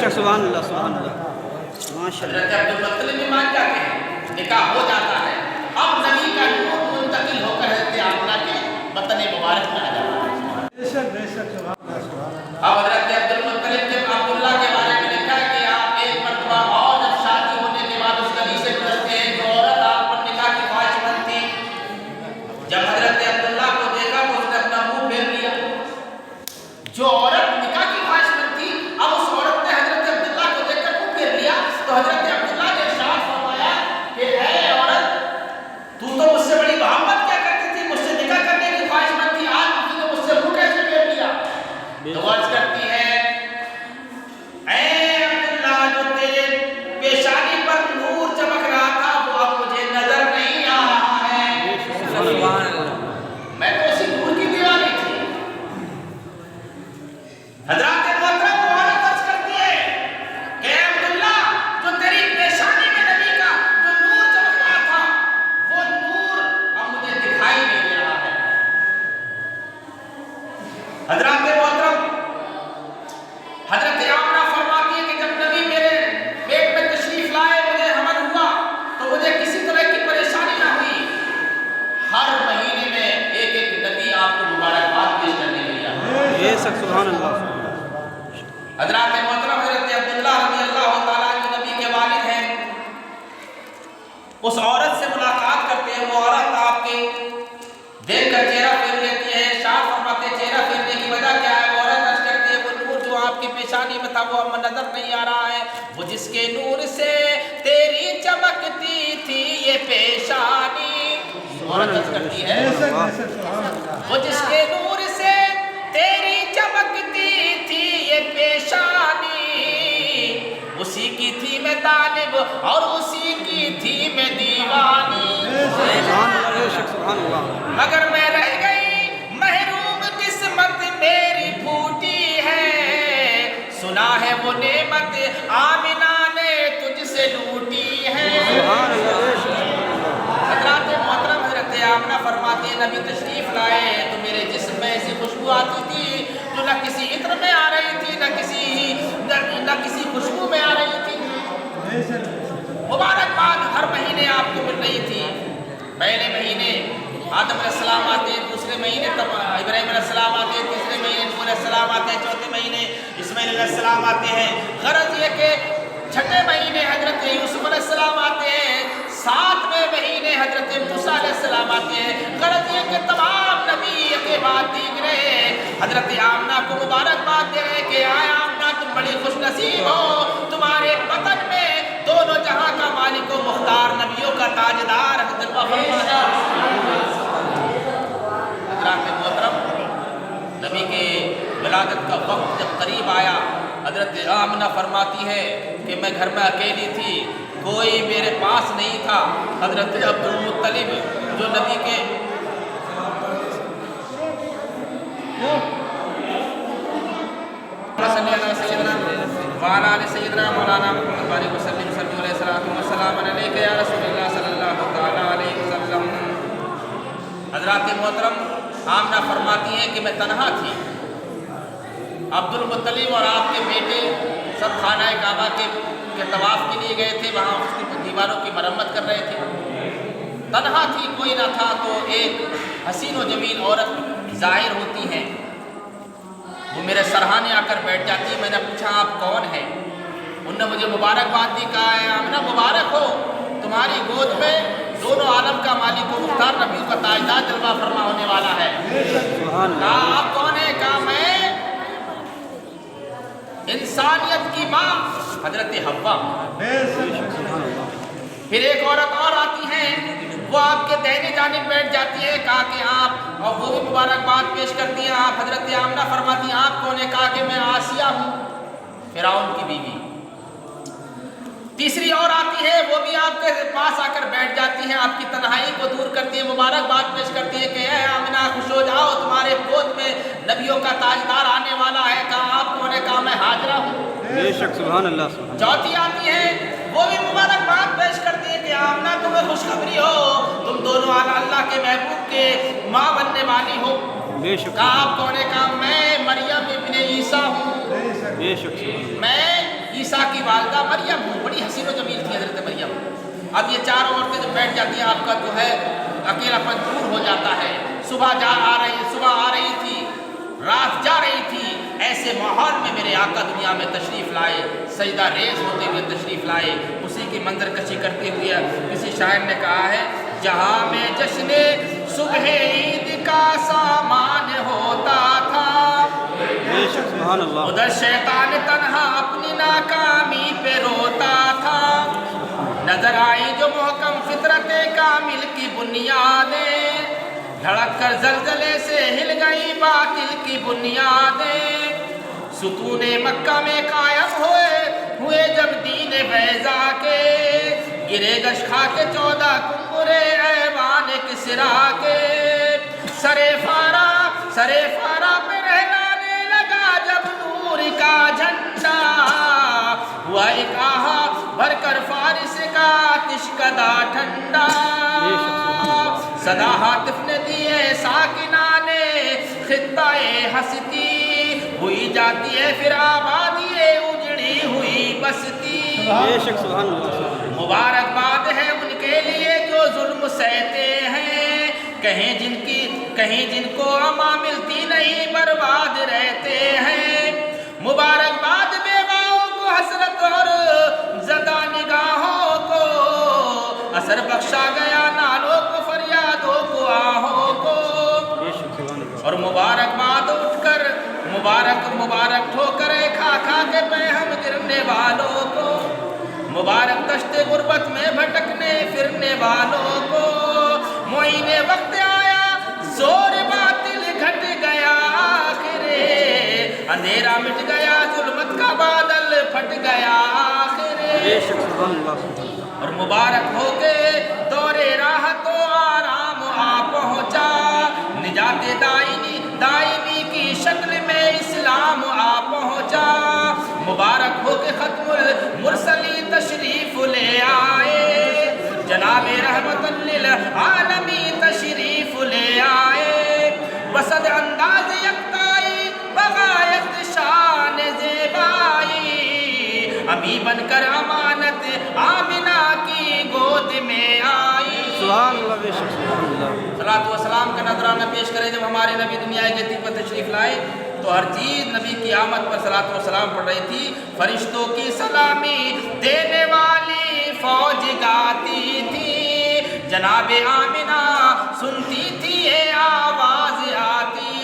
شک سبحان اللہ سبحان اللہ ماشاء اللہ. حضرت عبدالمطلب بھی مان جاتے ہیں، نکاح ہو جاتا ہے. اب نبی کا نور منتقل ہو کر حضرت آمنہ کے وطن مبارک میں آ جاتا ہے. اب حضرت عبدالمطلب کے عبداللہ کے بارے میں لکھا ہے کہ آپ ایک مرتبہ اور جب شادی ہونے کے بعد اس گلی سے گزرتے ہیں، جو عورت آپ پر نکاح کی خواہش مند تھی، جب حضرت عبداللہ کو دیکھا تو اس نے اپنا منہ پھیر لیا. جو عورت نکاح کی خواہش مند تھی، اب اس عورت نے حضرت عبداللہ کو دیکھ کر منہ پھیر لیا. تو حضرت عبداللہ نے ارشاد فرمایا کہ اے عورت، تو مجھ سے بڑی محبت کیا کرتی تھی، مجھ سے نکاح کرنے کی خواہش مند تھی، آج تم نے مجھ سے منہ کیسے پھیر لیا؟ تو عرض کرتی ہے، اے عبداللہ، جو تیرے پیشانی پر نور چمک رہا تھا وہ اب مجھے نظر نہیں آ رہا ہے. میں تو اسی نور کی دیوانی تھی. حضرات محترم، وہ عورت عرض کرتی ہے کہ اے عبداللہ، جو تیری پیشانی میں نبی کا جو نور چمک رہا تھا وہ نور اب مجھے دکھائی نہیں دے رہا ہے. حضرات محترم، حضرت آمنہ فرماتی ہے کہ جب نبی میرے پیٹ میں تشریف لائے، مجھے حمل ہوا تو مجھے کسی طرح کی پریشانی نہ ہوئی. ہر مہینے میں ایک ایک نبی آپ کو مبارکباد پیش کرنے کے لیے آتا ہے. بے شک سبحان اللہ. حضرات محترم، حضرت عبداللہ رضی اللہ تعالیٰ جو نبی کے والد ہیں، اس عورت سے ملاقات کرتے ہیں. وہ عورت آپ کے دیکھ کر چہرہ پھیر لیتی ہے. شاہ فرماتے ہیں چہرہ پھیرنے کی وجہ کیا ہے؟ وہ عورت عرض کرتی ہے وہ نور جو آپ کی پیشانی میں تھا وہ اب نظر نہیں آ رہا ہے. وہ جس کے نور سے تیری چمکتی تھی یہ پیشانی. عورت عرض کرتی ہے وہ جس کے نور سے تیری چمکتی تھی یہ پیشانی، اسی کی تھی میں طالب اور اسی کی تھی میں دیوانی. سبحان اللہ بے شک سبحان اللہ. مگر میں رہ گئی محروم، قسمت میری پھوٹی ہے. سنا ہے وہ نعمت آمنہ نے تجھ سے لوٹی ہے. سبحان اللہ بے شک. حضرات محترم، حضرت آمنہ فرماتی ہے نبی تشریف لائے تو میرے جسم میں ایسی خوشبو آتی تھی جو نہ کسی عطر میں آ رہی تھی نہ کسی خوشبو میں آ رہی تھی. مبارکباد ہر مہینے آپ کو مل رہی تھی. پہلے مہینے آدم علیہ السلام آتے ہیں، دوسرے مہینے ابراہیم علیہ السلام آتے ہیں، تیسرے مہینے نوح علیہ السلام آتے ہیں، چوتھے مہینے اسماعیل علیہ السلام آتے ہیں. غرض یہ کہ چھٹے مہینے حضرت یوسف علیہ السلام آتے ہیں، 7ویں مہینے حضرت موسیٰ علیہ السلام آتے ہیں. غرض یہ کہ تمام نبی کے بعد دیگرے حضرت آمنہ کو مبارکباد دے رہے کہ آئے آمنہ تم بڑی خوش نصیب ہو، تمہارے وطن میں دونوں جہاں کا مالک و مختار نبیوں کا تاجدار حضرت محترم. نبی کے ولادت کا وقت جب قریب آیا، حضرت آمنہ فرماتی ہے کہ میں گھر میں اکیلی تھی، کوئی میرے پاس نہیں تھا. حضرت عبدالمطلب جو نبی کے وعلى آل سيدنا مولانا محمد وعلى وسلم صلوا علیہ الصلوۃ والسلام علیک یا رسول اللہ صلی اللہ تعالی علیہ وسلم. حضرات محترم، آمنہ فرماتی ہیں کہ میں تنہا تھی. عبدالمطلب اور آپ کے بیٹے سب خانہ کعبہ کے طواف کے لیے گئے تھے، وہاں اس کی دیواروں کی مرمت کر رہے تھے. تنہا تھی، کوئی نہ تھا. تو ایک حسین و جمیل عورت ظاہر ہوتی ہیں، وہ میرے سرہانے آ کر بیٹھ جاتی ہے. میں نے پوچھا آپ کون ہیں؟ انہوں نے مجھے مبارکباد دی. کہا ہے آمنہ مبارک ہو، تمہاری گود میں دونوں عالم کا مالک و مختار نبیوں کا تاجدار جلوہ فرما ہونے والا ہے. کہا آپ کون ہیں؟ کہا میں انسانیت کی ماں حضرت حوا. پھر ایک عورت اور آتی ہے، وہ آپ کے دہنے جانب بیٹھ جاتی ہے. کہا کہ آپ، اور وہ بھی مبارکباد پیش کرتی ہیں. آپ حضرت آمنہ فرماتی ہیں آپ کون ہیں؟ کہا کہ میں آسیہ ہوں، فرعون کی بیوی. تیسری اور آتی ہے، وہ بھی آپ کے پاس آ کر بیٹھ جاتی ہے، آپ کی تنہائی کو دور کرتی ہے، مبارکباد پیش کرتی ہے کہ اے آمنہ خوش ہو جاؤ، تمہارے گود میں نبیوں کا تاجدار آنے والا ہے. کہا آپ کون ہیں؟ کہا میں ہاجرہ ہوں. بے شک سبحان اللہ. چوتھی آتی ہے، وہ بھی مبارکباد پیش کرتی ہے کہ آمنہ تمہیں خوشخبری ہو، تم دونوں اللہ کے محبوب کے ماں بننے والی ہو. بے شک. کہا آپ کون ہیں؟ کہا میں مریم ابن عیسیٰ ہوں. بے شک. میں عیسیٰ کی والدہ مریم بڑی حسین و جمیل تھی حضرت مریم. اب یہ چار عورتیں جب بیٹھ جاتی ہیں آپ کا جو ہے اکیلا پن دور ہو جاتا ہے. صبح آ رہی تھی، رات جا رہی تھی. ایسے ماحول میں میرے آقا دنیا میں تشریف لائے، سجدہ ریز ہوتے ہوئے تشریف لائے. اسی کی منظر کشی کرتے ہوئے کسی شاعر نے کہا ہے جہاں میں جشن صبح عید کا سامان ہوتا تھا، بے شک سبحان اللہ. ادھر شیطان تنہا اپنی ناکامی پہ روتا تھا. نظر آئی جو محکم فطرت کامل کی بنیادیں، دھڑک کر زلزلے سے ہل گئی باطل کی بنیادیں. ستون مکہ میں قائم ہوئے جب دین بیضا کے، گرے گش کھا کے 14 کنبرے ایوان کسریٰ کے. سرے فارا پہ رہلانے لگا جب نور کا جھنڈا، ہوا ایک آہا بھر کر فارس کا آتش کدا ٹھنڈا. صدا ہاتف نے دیے ساکنانے خطہ ہستی، ہوئی جاتی ہے پھر آبادی اجڑی ہوئی بستی. بے شک سبحان اللہ. مبارکباد ہے ان کے لیے جو ظلم سہتے ہیں، کہیں جن کو اما ملتی نہیں برباد رہتے ہیں. مبارکباد بیواؤں کو حسرت اور زدہ نگاہوں کو، اثر بخشا گیا نالوں کو فریادوں کو آہوں کو. بے شک سبحان اللہ. اور مبارکباد اٹھ کر مبارک ٹھوکریں کھا کے پہ ہم گرنے والوں کو، مبارک دشت غربت میں بھٹکنے پھرنے والوں کو. معین وقت آیا زور باطل گھٹ گیا آخرے، اندھیرا مٹ گیا ظلمت کا بادل پھٹ گیا آخرے. بے شک سبحان اللہ. اور مبارک ہو کے دور راحت و آرام آ پہنچا، نجات دائمی کی شکل میں اسلام آ پہنچا. مبارک ہو کے ختم المرسلی تشریف لے آئے، جناب رحمت للعالمین تشریف لے آئے. بسد انداز یکتائی بغایت شان زیبائی، ابھی بن کر امانت آمنہ کی گود میں آئی. سبحان اللہ. بے شک سبحان اللہ. صلاۃ و سلام کا نذرانہ پیش کریں. جب ہمارے نبی دنیا کے دل پر تشریف لائے تو ہر چیز نبی کی آمد پر صلاۃ و سلام پڑھ رہی تھی. فرشتوں کی سلامی دینے والی فوج گاتی تھی، جناب آمنہ سنتی تھی یہ آواز آتی